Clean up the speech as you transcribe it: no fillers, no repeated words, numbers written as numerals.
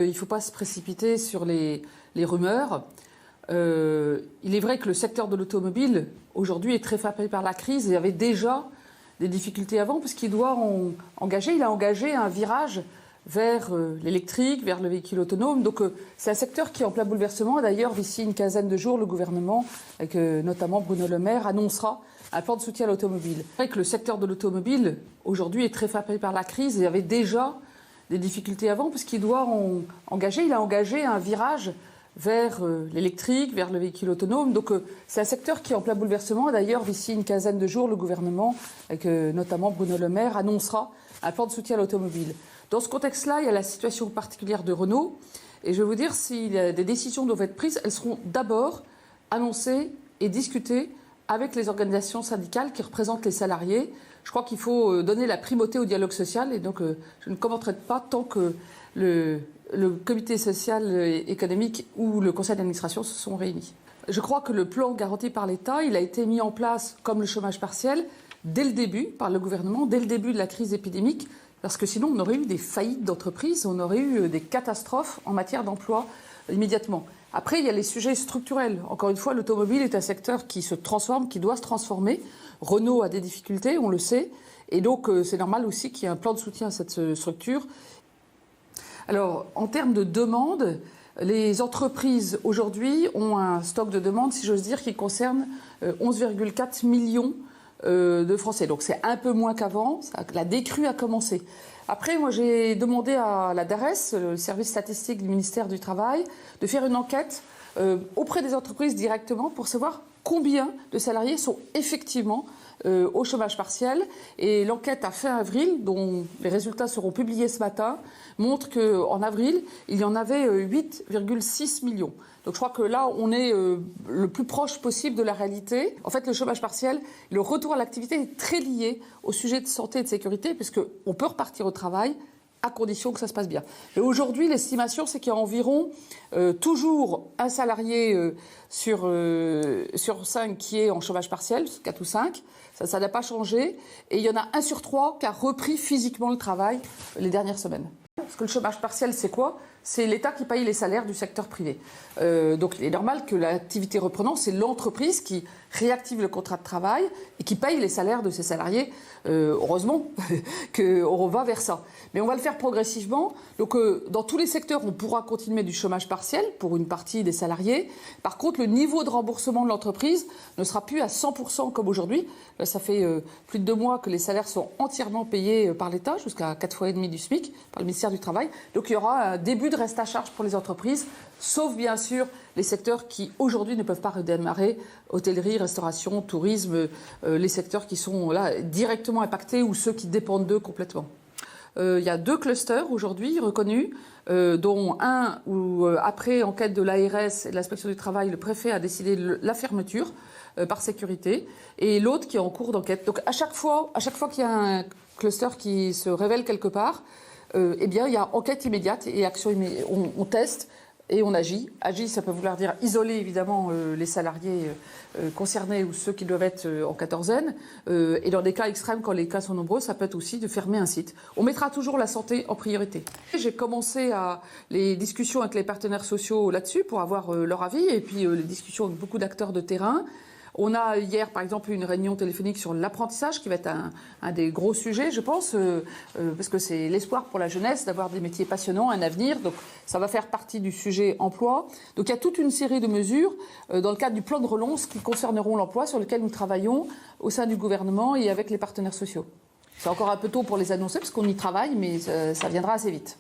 Il ne faut pas se précipiter sur les rumeurs. Il est vrai que le secteur de l'automobile, aujourd'hui, est très frappé par la crise et avait déjà des difficultés avant, parce qu'il doit il a engagé un virage vers l'électrique, vers le véhicule autonome. Donc c'est un secteur qui est en plein bouleversement. D'ailleurs, d'ici une quinzaine de jours, le gouvernement, avec notamment Bruno Le Maire, annoncera un plan de soutien à l'automobile. C'est vrai que le secteur de l'automobile, aujourd'hui, est très frappé par la crise et avait déjà des difficultés avant, parce qu'il doit il a engagé un virage vers l'électrique, vers le véhicule autonome. Donc c'est un secteur qui est en plein bouleversement. D'ailleurs, d'ici une quinzaine de jours, le gouvernement, avec notamment Bruno Le Maire, annoncera un plan de soutien à l'automobile. Dans ce contexte-là, il y a la situation particulière de Renault. Et je vais vous dire, si des décisions doivent être prises, elles seront d'abord annoncées et discutées avec les organisations syndicales qui représentent les salariés. Je crois qu'il faut donner la primauté au dialogue social, et donc je ne commenterai pas tant que le comité social et économique ou le conseil d'administration se sont réunis. Je crois que le plan garanti par l'État, il a été mis en place, comme le chômage partiel, dès le début, par le gouvernement, dès le début de la crise épidémique, parce que sinon on aurait eu des faillites d'entreprises, on aurait eu des catastrophes en matière d'emploi immédiatement. Après, il y a les sujets structurels. Encore une fois, l'automobile est un secteur qui se transforme, qui doit se transformer. Renault a des difficultés, on le sait. Et donc, c'est normal aussi qu'il y ait un plan de soutien à cette structure. Alors, en termes de demande, les entreprises aujourd'hui ont un stock de demande, si j'ose dire, qui concerne 11,4 millions de Français. Donc, c'est un peu moins qu'avant. La décrue a commencé. Après, moi, j'ai demandé à la DARES, le service statistique du ministère du Travail, de faire une enquête auprès des entreprises directement pour savoir combien de salariés sont effectivement au chômage partiel. Et l'enquête à fin avril, dont les résultats seront publiés ce matin, montre qu'en avril, il y en avait 8,6 millions. Donc je crois que là, on est le plus proche possible de la réalité. En fait, le chômage partiel, le retour à l'activité est très lié au sujet de santé et de sécurité, puisqu'on peut repartir au travail à condition que ça se passe bien. Et aujourd'hui, l'estimation, c'est qu'il y a environ toujours un salarié sur 5 qui est en chômage partiel, 4 ou 5. Ça n'a pas changé. Et il y en a 1 sur 3 qui a repris physiquement le travail les dernières semaines. Parce que le chômage partiel, c'est quoi? C'est l'État qui paye les salaires du secteur privé. Donc il est normal que l'activité reprenant, c'est l'entreprise qui réactive le contrat de travail et qui paye les salaires de ses salariés. Heureusement qu'on va vers ça. Mais on va le faire progressivement. Donc dans tous les secteurs, on pourra continuer du chômage partiel pour une partie des salariés. Par contre, le niveau de remboursement de l'entreprise ne sera plus à 100% comme aujourd'hui. Ça fait plus de 2 mois que les salaires sont entièrement payés par l'État, jusqu'à 4,5 fois du SMIC, par le ministère du Travail. Donc il y aura un début de reste à charge pour les entreprises, sauf bien sûr les secteurs qui aujourd'hui ne peuvent pas redémarrer, hôtellerie, restauration, tourisme, les secteurs qui sont là directement impactés ou ceux qui dépendent d'eux complètement. Il y a 2 clusters aujourd'hui reconnus, dont un où, après enquête de l'ARS et de l'inspection du travail, le préfet a décidé la fermeture par sécurité, et l'autre qui est en cours d'enquête. Donc à chaque fois qu'il y a un cluster qui se révèle quelque part, eh bien, il y a enquête immédiate et action immédiate. On teste et on agit. Agir, ça peut vouloir dire isoler évidemment les salariés concernés ou ceux qui doivent être en quatorzaine. Et dans des cas extrêmes, quand les cas sont nombreux, ça peut être aussi de fermer un site. On mettra toujours la santé en priorité. J'ai commencé les discussions avec les partenaires sociaux là-dessus pour avoir leur avis, et puis les discussions avec beaucoup d'acteurs de terrain. On a hier, par exemple, une réunion téléphonique sur l'apprentissage qui va être un des gros sujets, je pense, parce que c'est l'espoir pour la jeunesse d'avoir des métiers passionnants, un avenir. Donc ça va faire partie du sujet emploi. Donc il y a toute une série de mesures dans le cadre du plan de relance qui concerneront l'emploi, sur lequel nous travaillons au sein du gouvernement et avec les partenaires sociaux. C'est encore un peu tôt pour les annoncer parce qu'on y travaille, mais ça viendra assez vite.